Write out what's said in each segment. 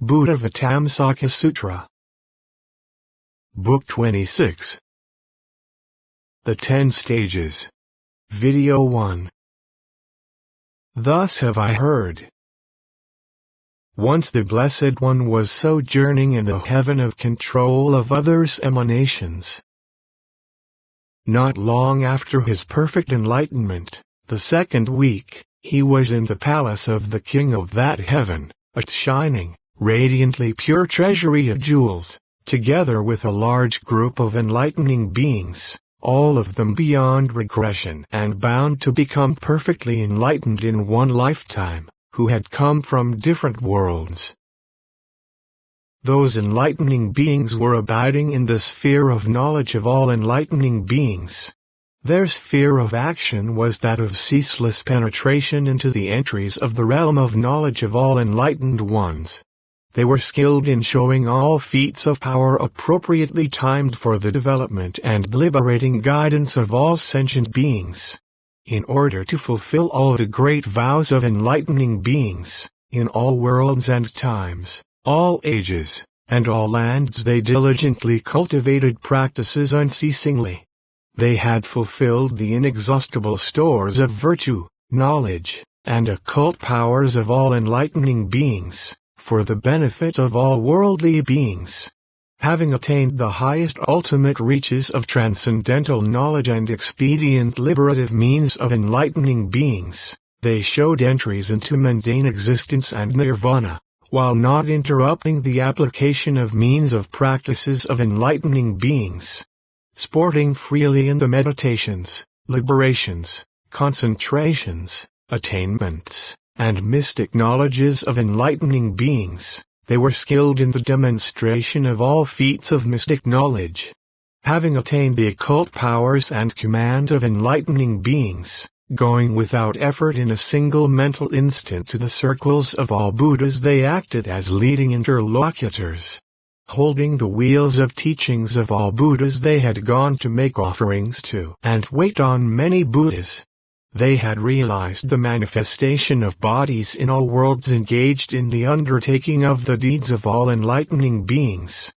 Buddhāvataṃsaka Sutra. Book 26. The 10 Stages. Video 1. Thus have I heard. Once the Blessed One was sojourning in the heaven of control of others' emanations. Not long after his perfect enlightenment, the second week, he was in the palace of the king of that heaven, a shining, radiantly pure treasury of jewels, together with a large group of enlightening beings, all of them beyond regression and bound to become perfectly enlightened in one lifetime, who had come from different worlds. Those enlightening beings were abiding in the sphere of knowledge of all enlightening beings. Their sphere of action was that of ceaseless penetration into the entries of the realm of knowledge of all enlightened ones. They were skilled in showing all feats of power appropriately timed for the development and liberating guidance of all sentient beings. In order to fulfill all the great vows of enlightening beings, in all worlds and times, all ages, and all lands they diligently cultivated practices unceasingly. They had fulfilled the inexhaustible stores of virtue, knowledge, and occult powers of all enlightening beings, for the benefit of all worldly beings. Having attained the highest ultimate reaches of transcendental knowledge and expedient liberative means of enlightening beings, they showed entries into mundane existence and nirvana, while not interrupting the application of means of practices of enlightening beings. Sporting freely in the meditations, liberations, concentrations, attainments, and mystic knowledges of enlightening beings, they were skilled in the demonstration of all feats of mystic knowledge. Having attained the occult powers and command of enlightening beings, going without effort in a single mental instant to the circles of all Buddhas, they acted as leading interlocutors. Holding the wheels of teachings of all Buddhas, they had gone to make offerings to and wait on many Buddhas. They had realized the manifestation of bodies in all worlds, engaged in the undertaking of the deeds of all enlightening beings.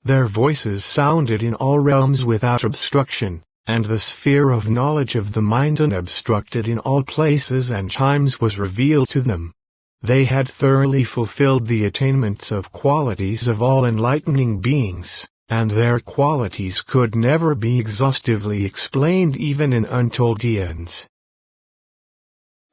Their voices sounded in all realms without obstruction, and the sphere of knowledge of the mind unobstructed in all places and times was revealed to them. They had thoroughly fulfilled the attainments of qualities of all enlightening beings, and their qualities could never be exhaustively explained even in untold eons.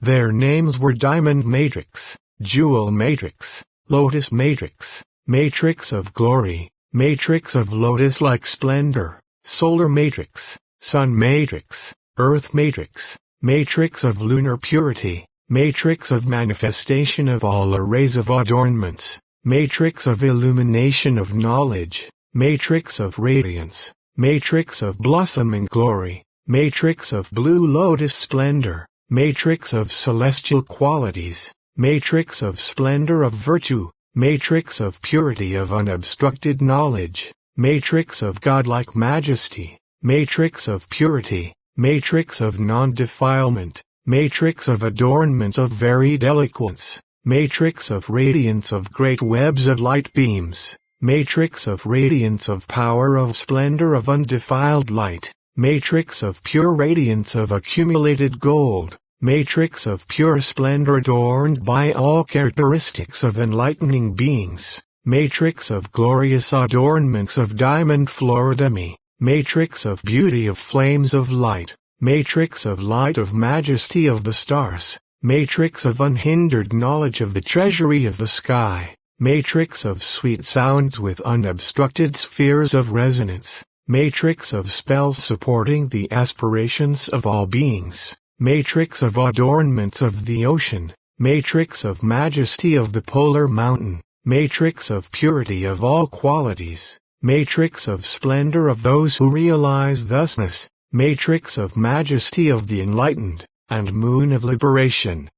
Their names were Diamond Matrix, Jewel Matrix, Lotus Matrix, Matrix of Glory, Matrix of Lotus-like Splendor, Solar Matrix, Sun Matrix, Earth Matrix, Matrix of Lunar Purity, Matrix of Manifestation of all arrays of adornments, Matrix of Illumination of Knowledge, Matrix of Radiance, Matrix of Blossoming Glory, Matrix of Blue Lotus Splendor, Matrix of Celestial Qualities, Matrix of Splendor of Virtue, Matrix of Purity of Unobstructed Knowledge, Matrix of Godlike Majesty, Matrix of Purity, Matrix of Non-Defilement, Matrix of Adornment of Varied Eloquence, Matrix of Radiance of Great Webs of Light Beams, Matrix of Radiance of Power of Splendor of Undefiled Light, Matrix of Pure Radiance of Accumulated Gold, Matrix of Pure Splendor adorned by all characteristics of enlightening beings, Matrix of Glorious Adornments of Diamond Floridemi, Matrix of Beauty of Flames of Light, Matrix of Light of Majesty of the Stars, Matrix of Unhindered Knowledge of the Treasury of the Sky, Matrix of Sweet Sounds with Unobstructed Spheres of Resonance, Matrix of Spells supporting the aspirations of all beings, Matrix of Adornments of the Ocean, Matrix of Majesty of the Polar Mountain, Matrix of Purity of all qualities, Matrix of Splendor of those who realize thusness, Matrix of Majesty of the Enlightened, and Moon of Liberation.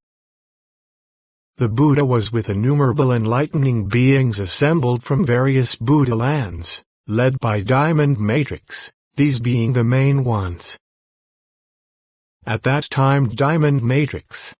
The Buddha was with innumerable enlightening beings assembled from various Buddha lands, led by Diamond Matrix, these being the main ones. At that time Diamond Matrix,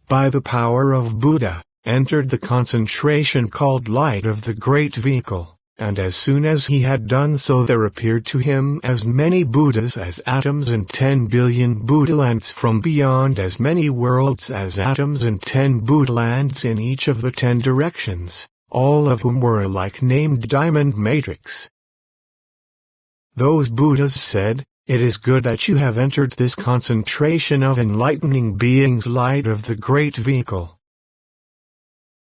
by the power of Buddha, entered the concentration called light of the great vehicle, and as soon as he had done so there appeared to him as many Buddhas as atoms and 10 billion Buddhalands from beyond as many worlds as atoms and 10 Buddhalands in each of the 10 directions, all of whom were alike named diamond matrix. Those Buddhas said, "It is good that you have entered this concentration of enlightening beings light of the great vehicle.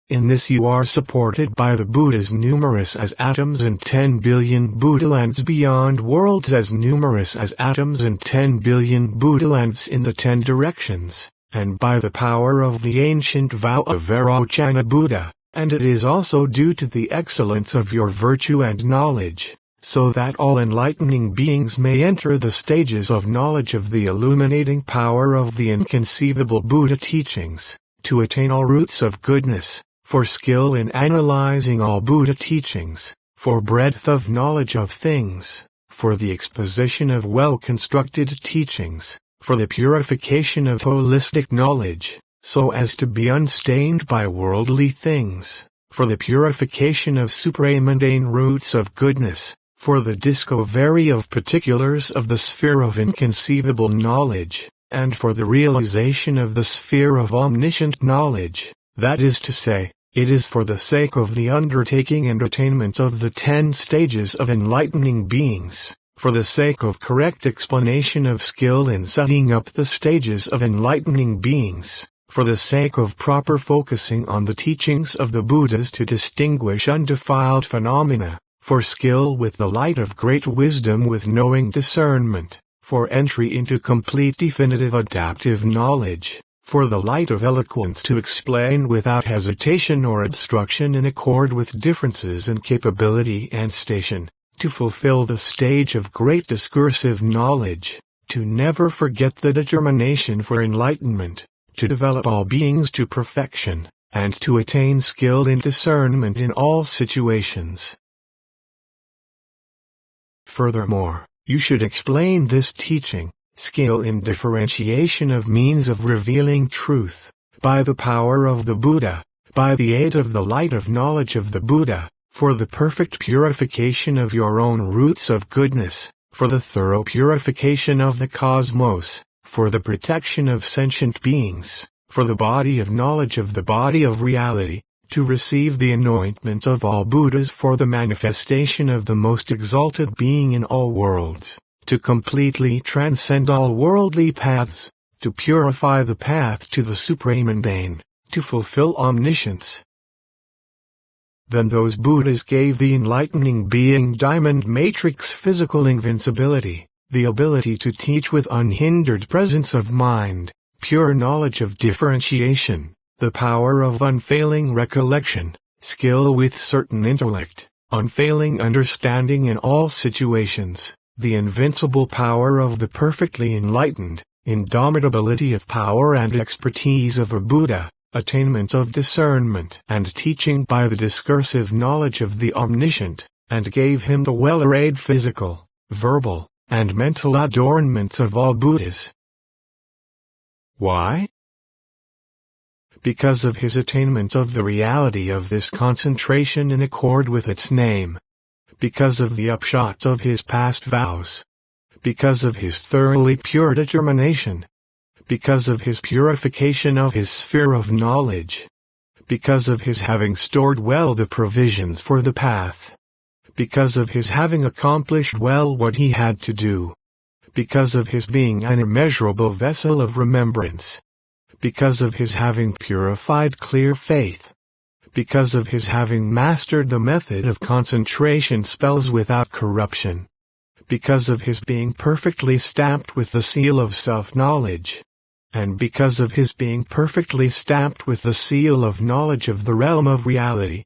In this you are supported by the Buddhas numerous as atoms and 10 billion Buddhalands beyond worlds as numerous as atoms and 10 billion Buddhalands in the 10 directions, and by the power of the ancient vow of Vairocana Buddha, and it is also due to the excellence of your virtue and knowledge, so that all enlightening beings may enter the stages of knowledge of the illuminating power of the inconceivable Buddha teachings, to attain all roots of goodness, for skill in analyzing all Buddha teachings, for breadth of knowledge of things, for the exposition of well-constructed teachings, for the purification of holistic knowledge, so as to be unstained by worldly things, for the purification of supramundane roots of goodness, for the discovery of particulars of the sphere of inconceivable knowledge, and for the realization of the sphere of omniscient knowledge, that is to say, it is for the sake of the undertaking and attainment of the 10 stages of enlightening beings, for the sake of correct explanation of skill in setting up the stages of enlightening beings, for the sake of proper focusing on the teachings of the Buddhas to distinguish undefiled phenomena, for skill with the light of great wisdom with knowing discernment, for entry into complete definitive adaptive knowledge, for the light of eloquence to explain without hesitation or obstruction in accord with differences in capability and station, to fulfill the stage of great discursive knowledge, to never forget the determination for enlightenment, to develop all beings to perfection, and to attain skill in discernment in all situations. Furthermore, you should explain this teaching, skill in differentiation of means of revealing truth, by the power of the Buddha, by the aid of the light of knowledge of the Buddha, for the perfect purification of your own roots of goodness, for the thorough purification of the cosmos, for the protection of sentient beings, for the body of knowledge of the body of reality, to receive the anointment of all Buddhas for the manifestation of the most exalted being in all worlds, to completely transcend all worldly paths, to purify the path to the supramundane, to fulfill omniscience. Then those Buddhas gave the enlightening being diamond matrix physical invincibility, the ability to teach with unhindered presence of mind, pure knowledge of differentiation, the power of unfailing recollection, skill with certain intellect, unfailing understanding in all situations, the invincible power of the perfectly enlightened, indomitability of power and expertise of a Buddha, attainment of discernment and teaching by the discursive knowledge of the omniscient, and gave him the well-arrayed physical, verbal, and mental adornments of all Buddhas. Why? Because of his attainment of the reality of this concentration in accord with its name, because of the upshot of his past vows, because of his thoroughly pure determination, because of his purification of his sphere of knowledge, because of his having stored well the provisions for the path, because of his having accomplished well what he had to do, because of his being an immeasurable vessel of remembrance, because of his having purified clear faith, because of his having mastered the method of concentration spells without corruption, because of his being perfectly stamped with the seal of self-knowledge, and because of his being perfectly stamped with the seal of knowledge of the realm of reality.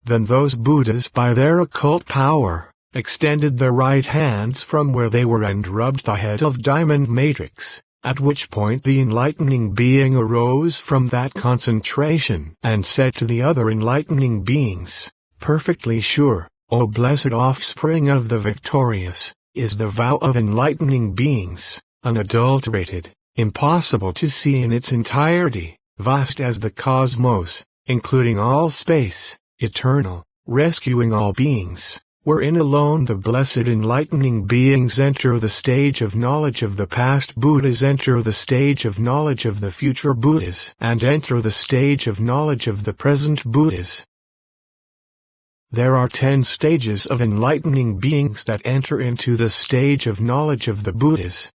Then those Buddhas by their occult power, extended their right hands from where they were and rubbed the head of diamond matrix, at which point the enlightening being arose from that concentration and said to the other enlightening beings, perfectly sure, O blessed offspring of the victorious, is the vow of enlightening beings, unadulterated, impossible to see in its entirety, vast as the cosmos, including all space, eternal, rescuing all beings, wherein alone the blessed enlightening beings enter the stage of knowledge of the past Buddhas, enter the stage of knowledge of the future Buddhas, and enter the stage of knowledge of the present Buddhas. There are 10 stages of enlightening beings that enter into the stage of knowledge of the Buddhas.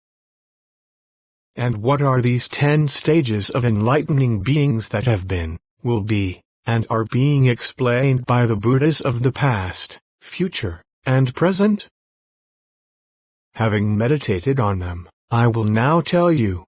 And what are these 10 stages of enlightening beings that have been, will be, and are being explained by the Buddhas of the past, future, and present? Having meditated on them, I will now tell you.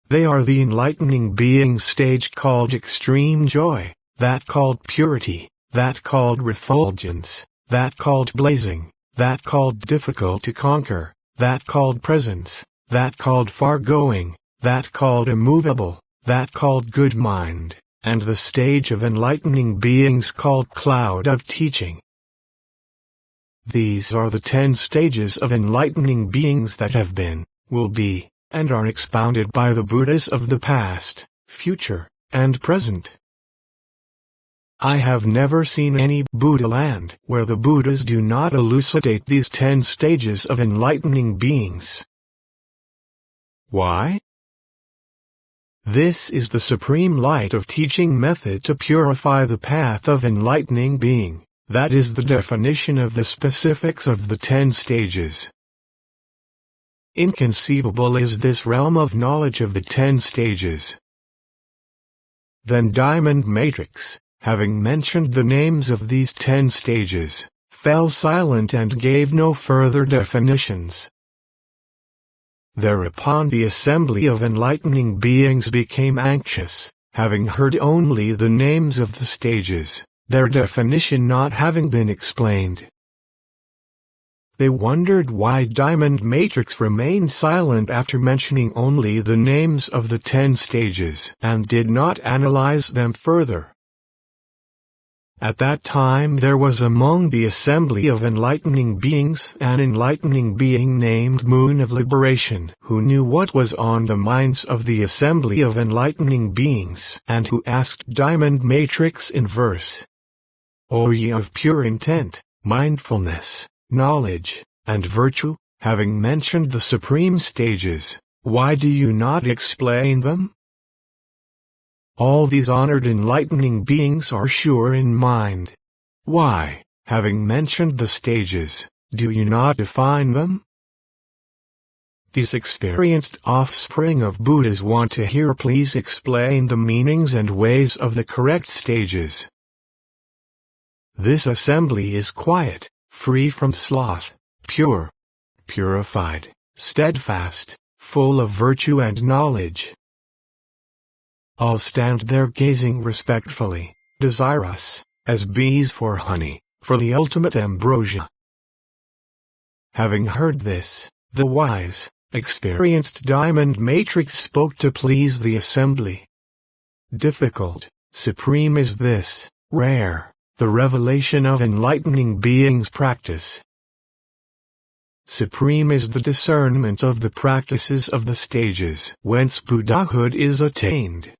They are the enlightening being stage called extreme joy, that called purity, that called refulgence, that called blazing, that called difficult to conquer, that called presence, that called far-going, that called immovable, that called good mind, and the stage of enlightening beings called cloud of teaching. These are the 10 stages of enlightening beings that have been, will be, and are expounded by the Buddhas of the past, future, and present. I have never seen any Buddha land where the Buddhas do not elucidate these 10 stages of enlightening beings. Why? This is the supreme light of teaching method to purify the path of enlightening being. That is the definition of the specifics of the 10 stages. Inconceivable is this realm of knowledge of the 10 stages. Then Diamond Matrix, having mentioned the names of these 10 stages, fell silent and gave no further definitions. Thereupon the assembly of enlightening beings became anxious, having heard only the names of the stages, their definition not having been explained. They wondered why Diamond Matrix remained silent after mentioning only the names of the 10 stages and did not analyze them further. At that time there was among the assembly of enlightening beings an enlightening being named Moon of Liberation, who knew what was on the minds of the assembly of enlightening beings, and who asked Diamond Matrix in verse, O ye of pure intent, mindfulness, knowledge, and virtue, having mentioned the supreme stages, why do you not explain them? All these honored enlightening beings are sure in mind. Why, having mentioned the stages, do you not define them? These experienced offspring of Buddhas want to hear please explain the meanings and ways of the correct stages. This assembly is quiet, free from sloth, pure, purified, steadfast, full of virtue and knowledge. All stand there gazing respectfully, desirous, as bees for honey, for the ultimate ambrosia. Having heard this, the wise, experienced Diamond Matrix spoke to please the assembly. Difficult, supreme is this, rare, the revelation of enlightening beings practice. Supreme is the discernment of the practices of the stages whence Buddhahood is attained.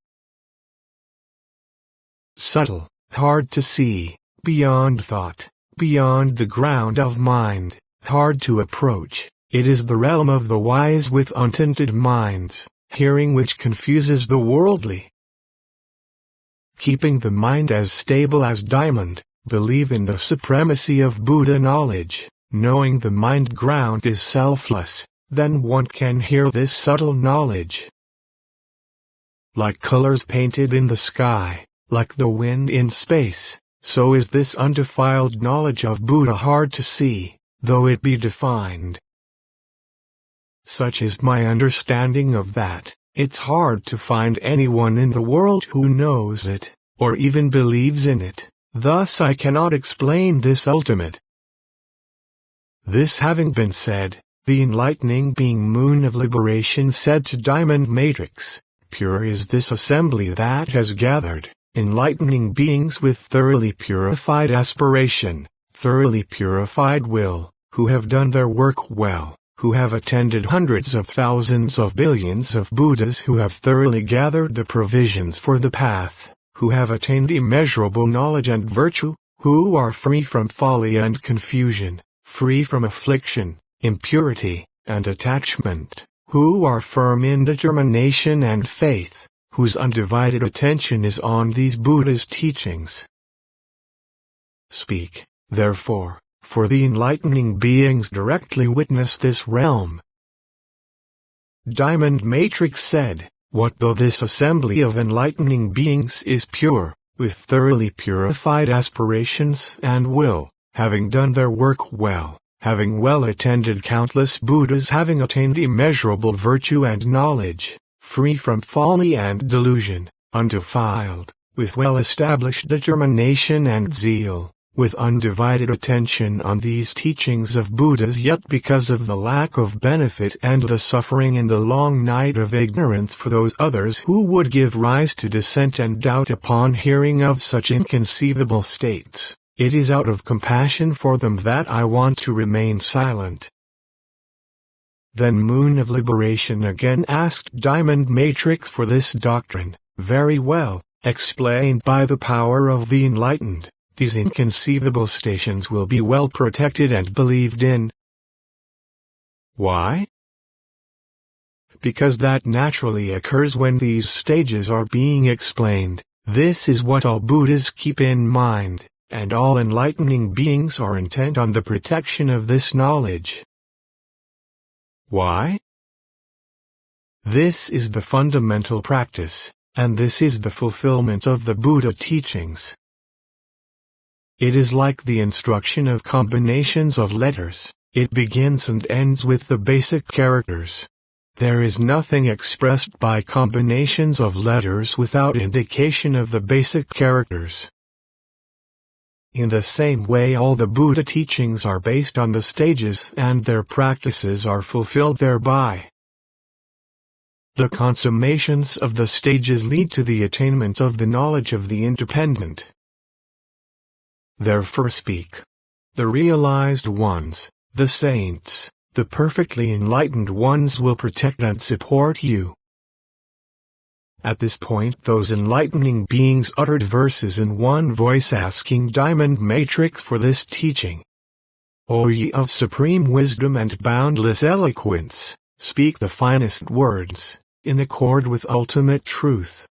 Subtle, hard to see, beyond thought, beyond the ground of mind, hard to approach, it is the realm of the wise with untinted minds, hearing which confuses the worldly. Keeping the mind as stable as diamond, believe in the supremacy of Buddha knowledge, knowing the mind ground is selfless, then one can hear this subtle knowledge. Like colors painted in the sky, like the wind in space, so is this undefiled knowledge of Buddha hard to see, though it be defined. Such is my understanding of that, it's hard to find anyone in the world who knows it, or even believes in it, thus I cannot explain this ultimate. This having been said, the enlightening being Moon of Liberation said to Diamond Matrix, pure is this assembly that has gathered, enlightening beings with thoroughly purified aspiration, thoroughly purified will, who have done their work well, who have attended hundreds of thousands of billions of Buddhas who have thoroughly gathered the provisions for the path, who have attained immeasurable knowledge and virtue, who are free from folly and confusion, free from affliction, impurity, and attachment, who are firm in determination and faith, whose undivided attention is on these Buddha's teachings. Speak, therefore, for the enlightening beings directly witness this realm. Diamond Matrix said, "What though this assembly of enlightening beings is pure, with thoroughly purified aspirations and will, having done their work well, having well attended countless Buddhas, having attained immeasurable virtue and knowledge, free from folly and delusion, undefiled, with well-established determination and zeal, with undivided attention on these teachings of Buddhas, yet because of the lack of benefit and the suffering in the long night of ignorance for those others who would give rise to dissent and doubt upon hearing of such inconceivable states, it is out of compassion for them that I want to remain silent." Then Moon of Liberation again asked Diamond Matrix for this doctrine. "Very well, explained by the power of the enlightened. These inconceivable stations will be well protected and believed in." Why? Because that naturally occurs when these stages are being explained. This is what all Buddhas keep in mind, and all enlightening beings are intent on the protection of this knowledge. Why? This is the fundamental practice, and this is the fulfillment of the Buddha teachings. It is like the instruction of combinations of letters. It begins and ends with the basic characters. There is nothing expressed by combinations of letters without indication of the basic characters. In the same way, all the Buddha teachings are based on the stages and their practices are fulfilled thereby. The consummations of the stages lead to the attainment of the knowledge of the independent. Therefore speak. The realized ones, the saints, the perfectly enlightened ones will protect and support you. At this point those enlightening beings uttered verses in one voice asking Diamond Matrix for this teaching. O ye of supreme wisdom and boundless eloquence, speak the finest words, in accord with ultimate truth.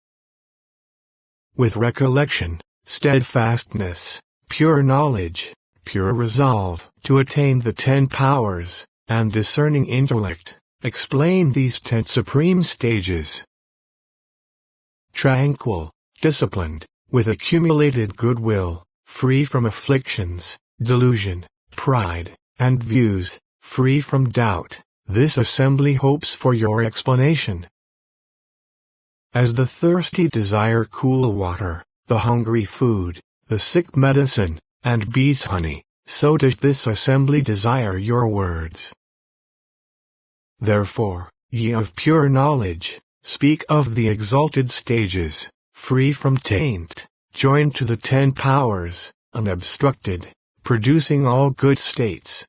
With recollection, steadfastness, pure knowledge, pure resolve, to attain the 10 powers, and discerning intellect, explain these 10 supreme stages. Tranquil, disciplined, with accumulated goodwill, free from afflictions, delusion, pride, and views, free from doubt, this assembly hopes for your explanation. As the thirsty desire cool water, the hungry food, the sick medicine, and bees' honey, so does this assembly desire your words. Therefore, ye of pure knowledge, speak of the exalted stages, free from taint, joined to the 10 powers, unobstructed, producing all good states.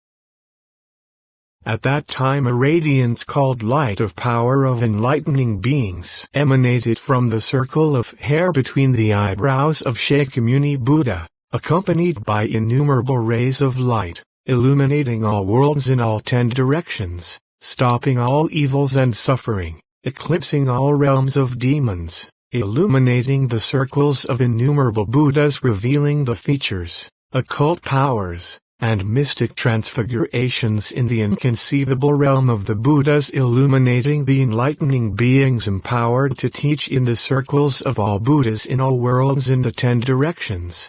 At that time a radiance called light of power of enlightening beings emanated from the circle of hair between the eyebrows of Shakyamuni Buddha, accompanied by innumerable rays of light, illuminating all worlds in all 10 directions, stopping all evils and suffering, eclipsing all realms of demons, illuminating the circles of innumerable Buddhas, revealing the features, occult powers, and mystic transfigurations in the inconceivable realm of the Buddhas, illuminating the enlightening beings empowered to teach in the circles of all Buddhas in all worlds in the 10 directions.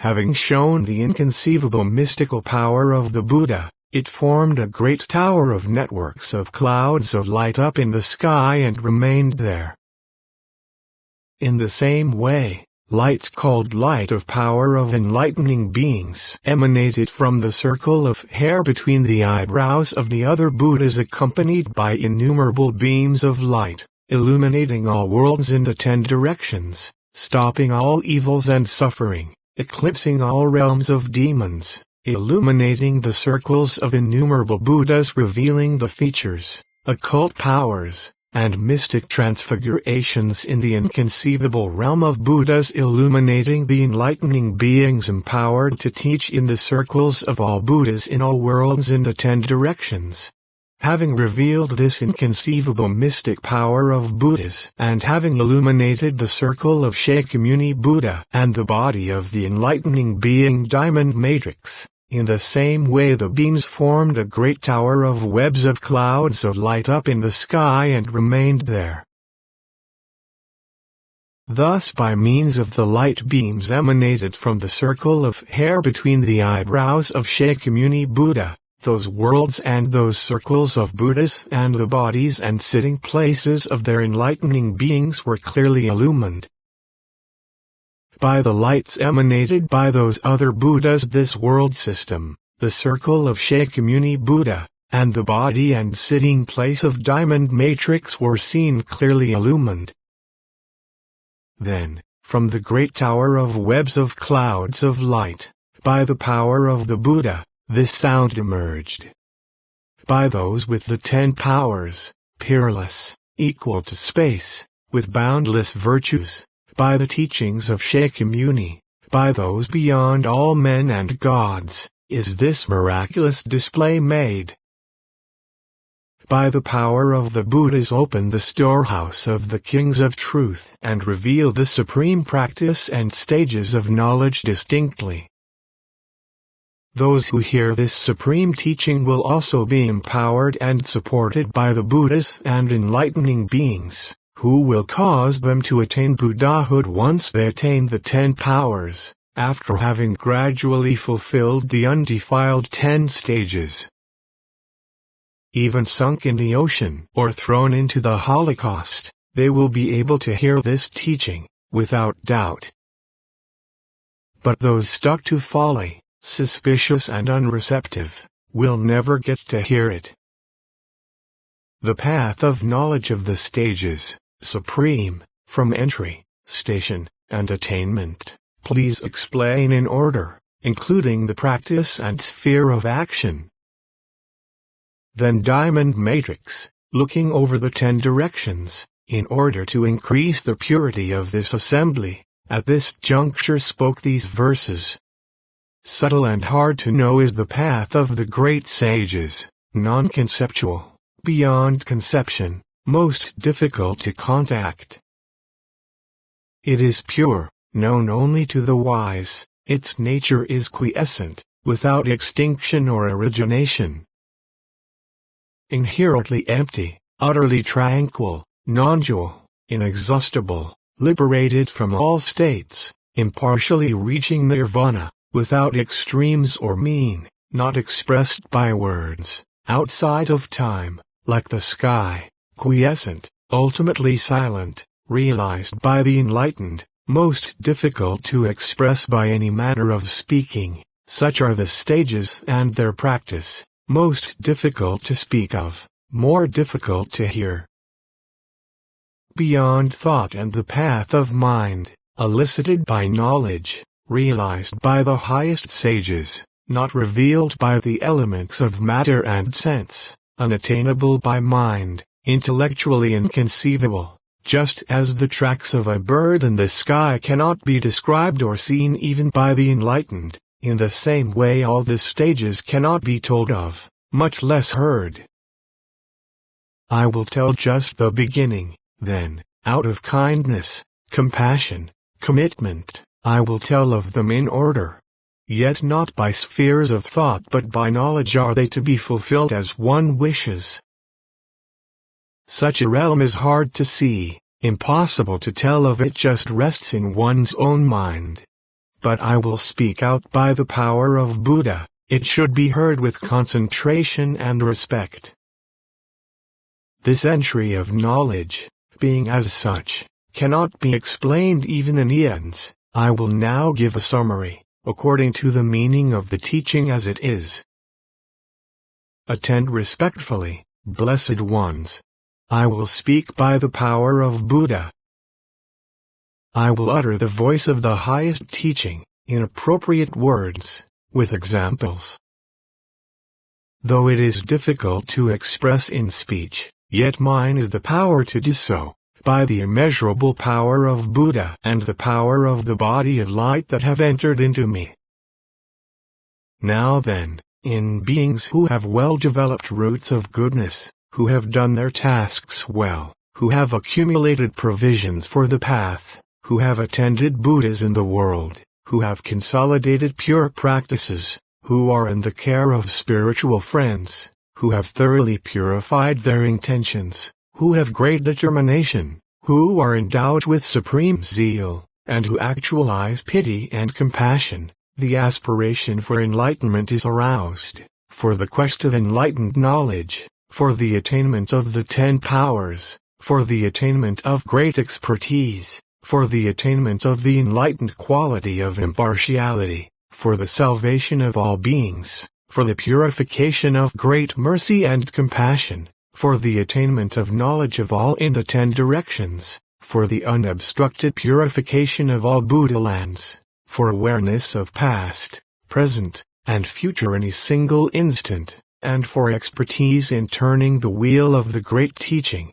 Having shown the inconceivable mystical power of the Buddha, it formed a great tower of networks of clouds of light up in the sky and remained there. In the same way, lights called light of power of enlightening beings emanated from the circle of hair between the eyebrows of the other Buddhas, accompanied by innumerable beams of light, illuminating all worlds in the 10 directions, stopping all evils and suffering, eclipsing all realms of demons, illuminating the circles of innumerable Buddhas, revealing the features, occult powers, and mystic transfigurations in the inconceivable realm of Buddhas, illuminating the enlightening beings empowered to teach in the circles of all Buddhas in all worlds in the 10 directions. Having revealed this inconceivable mystic power of Buddhas, and having illuminated the circle of Shakyamuni Buddha and the body of the enlightening being Diamond Matrix, in the same way the beams formed a great tower of webs of clouds of light up in the sky and remained there. Thus by means of the light beams emanated from the circle of hair between the eyebrows of Shakyamuni Buddha, those worlds and those circles of Buddhas and the bodies and sitting places of their enlightening beings were clearly illumined. By the lights emanated by those other Buddhas, this world system, the circle of Shakyamuni Buddha, and the body and sitting place of Diamond Matrix were seen clearly illumined. Then, from the great tower of webs of clouds of light, by the power of the Buddha, this sound emerged. By those with the 10 powers, peerless, equal to space, with boundless virtues, by the teachings of Shakyamuni, by those beyond all men and gods, is this miraculous display made. By the power of the Buddhas open the storehouse of the kings of truth and reveal the supreme practice and stages of knowledge distinctly. Those who hear this supreme teaching will also be empowered and supported by the Buddhas and enlightening beings, who will cause them to attain Buddhahood once they attain the 10 powers, after having gradually fulfilled the undefiled 10 stages. Even sunk in the ocean or thrown into the Holocaust, they will be able to hear this teaching, without doubt. But those stuck to folly, suspicious and unreceptive, will never get to hear it. The path of knowledge of the stages, supreme, from entry, station, and attainment, please explain in order, including the practice and sphere of action. Then Diamond Matrix, looking over the 10 directions, in order to increase the purity of this assembly, at this juncture spoke these verses. Subtle and hard to know is the path of the great sages, non-conceptual, beyond conception, most difficult to contact. It is pure, known only to the wise, its nature is quiescent, without extinction or origination. Inherently empty, utterly tranquil, non-dual, inexhaustible, liberated from all states, impartially reaching nirvana, without extremes or mean, not expressed by words, outside of time, like the sky, quiescent, ultimately silent, realized by the enlightened, most difficult to express by any manner of speaking. Such are the stages and their practice, most difficult to speak of, more difficult to hear. Beyond thought and the path of mind, elicited by knowledge, realized by the highest sages, not revealed by the elements of matter and sense, unattainable by mind, intellectually inconceivable, just as the tracks of a bird in the sky cannot be described or seen even by the enlightened, in the same way all the stages cannot be told of, much less heard. I will tell just the beginning, then, out of kindness, compassion, commitment, I will tell of them in order. Yet not by spheres of thought but by knowledge are they to be fulfilled as one wishes. Such a realm is hard to see, impossible to tell of, it just rests in one's own mind. But I will speak out by the power of Buddha, it should be heard with concentration and respect. This entry of knowledge, being as such, cannot be explained even in eons. I will now give a summary, according to the meaning of the teaching as it is. Attend respectfully, blessed ones. I will speak by the power of Buddha. I will utter the voice of the highest teaching, in appropriate words, with examples. Though it is difficult to express in speech, yet mine is the power to do so, by the immeasurable power of Buddha and the power of the body of light that have entered into me. Now then, in beings who have well-developed roots of goodness, who have done their tasks well, who have accumulated provisions for the path, who have attended Buddhas in the world, who have consolidated pure practices, who are in the care of spiritual friends, who have thoroughly purified their intentions, who have great determination, who are endowed with supreme zeal, and who actualize pity and compassion, the aspiration for enlightenment is aroused, for the quest of enlightened knowledge, for the attainment of the 10 powers, for the attainment of great expertise, for the attainment of the enlightened quality of impartiality, for the salvation of all beings, for the purification of great mercy and compassion, for the attainment of knowledge of all in the 10 directions, for the unobstructed purification of all Buddha lands, for awareness of past, present, and future in a single instant, and for expertise in turning the wheel of the great teaching.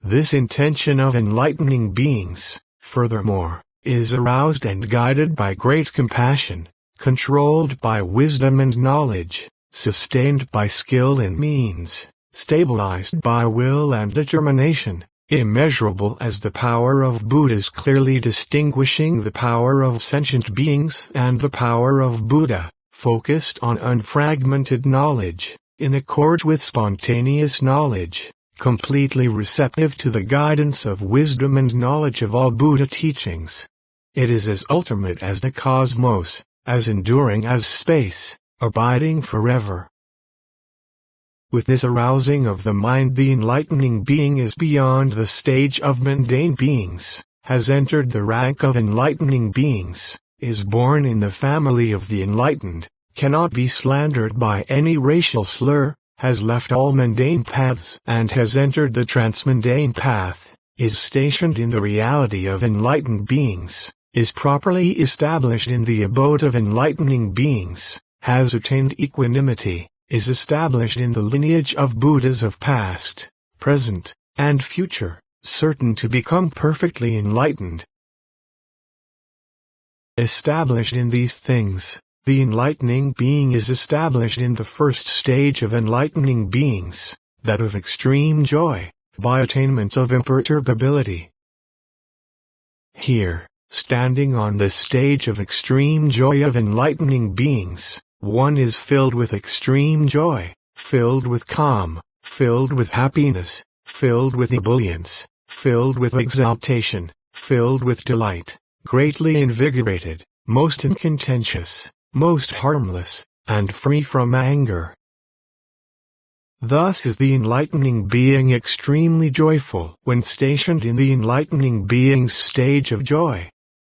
This intention of enlightening beings, furthermore, is aroused and guided by great compassion, controlled by wisdom and knowledge, sustained by skill and means, stabilized by will and determination, immeasurable as the power of Buddhas, clearly distinguishing the power of sentient beings and the power of Buddha, focused on unfragmented knowledge, in accord with spontaneous knowledge, completely receptive to the guidance of wisdom and knowledge of all Buddha teachings. It is as ultimate as the cosmos, as enduring as space, abiding forever. With this arousing of the mind, the enlightening being is beyond the stage of mundane beings, has entered the rank of enlightening beings, is born in the family of the enlightened, cannot be slandered by any racial slur, has left all mundane paths and has entered the transmundane path, is stationed in the reality of enlightened beings, is properly established in the abode of enlightening beings, has attained equanimity, is established in the lineage of Buddhas of past, present, and future, certain to become perfectly enlightened. Established in these things, the enlightening being is established in the first stage of enlightening beings, that of extreme joy, by attainment of imperturbability. Here, standing on the stage of extreme joy of enlightening beings, one is filled with extreme joy, filled with calm, filled with happiness, filled with ebullience, filled with exaltation, filled with delight, greatly invigorated, most uncontentious, most harmless, and free from anger. Thus is the enlightening being extremely joyful when stationed in the enlightening being's stage of joy.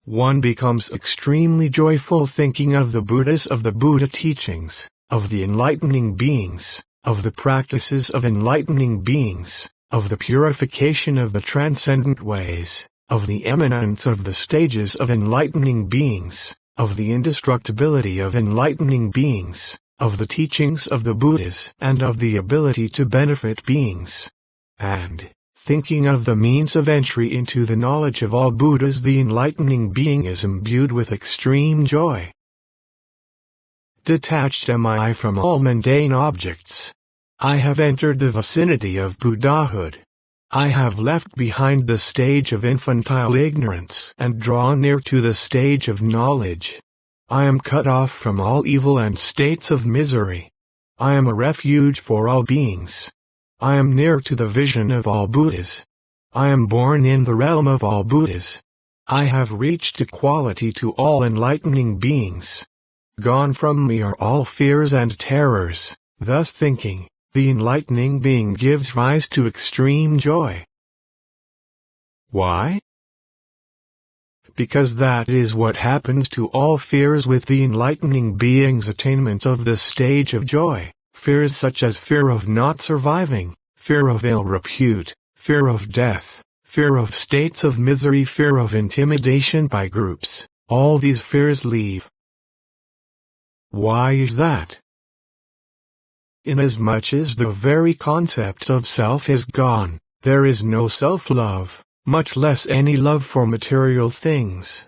One becomes extremely joyful thinking of the Buddhas, of the Buddha teachings, of the enlightening beings, of the practices of enlightening beings, of the purification of the transcendent ways, of the eminence of the stages of enlightening beings, of the indestructibility of enlightening beings, of the teachings of the Buddhas, and of the ability to benefit beings. And, thinking of the means of entry into the knowledge of all Buddhas, the enlightening being is imbued with extreme joy. Detached am I from all mundane objects. I have entered the vicinity of Buddhahood. I have left behind the stage of infantile ignorance and drawn near to the stage of knowledge. I am cut off from all evil and states of misery. I am a refuge for all beings. I am near to the vision of all Buddhas. I am born in the realm of all Buddhas. I have reached equality to all enlightening beings. Gone from me are all fears and terrors. Thus thinking, the enlightening being gives rise to extreme joy. Why? Because that is what happens to all fears with the enlightening being's attainment of the stage of joy. Fears such as fear of not surviving, fear of ill repute, fear of death, fear of states of misery, fear of intimidation by groups, all these fears leave. Why is that? Inasmuch as the very concept of self is gone, there is no self-love, much less any love for material things.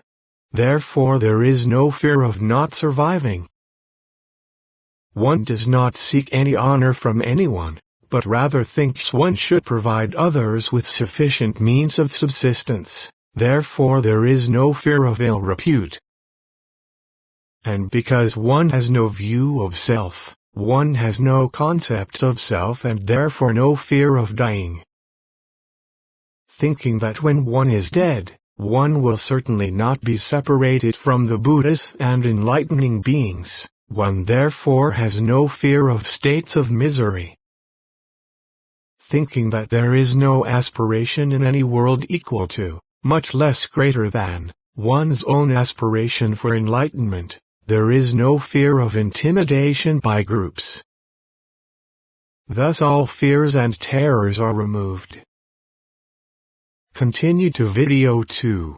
Therefore there is no fear of not surviving. One does not seek any honor from anyone, but rather thinks one should provide others with sufficient means of subsistence. Therefore there is no fear of ill repute. And because one has no view of self, one has no concept of self and therefore no fear of dying. Thinking that when one is dead, one will certainly not be separated from the Buddhas and enlightening beings, one therefore has no fear of states of misery. Thinking that there is no aspiration in any world equal to, much less greater than, one's own aspiration for enlightenment, there is no fear of intimidation by groups. Thus all fears and terrors are removed. Continue to video 2.